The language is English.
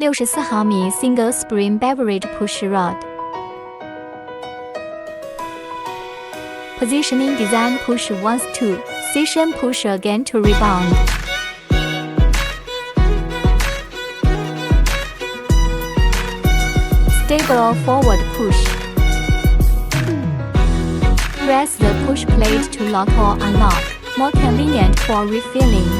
64毫米 Single Spring Beverage Push Rod Positioning Design Push once to Session Push again to rebound Stable forward push Press the push plate to lock or unlock, more convenient for refilling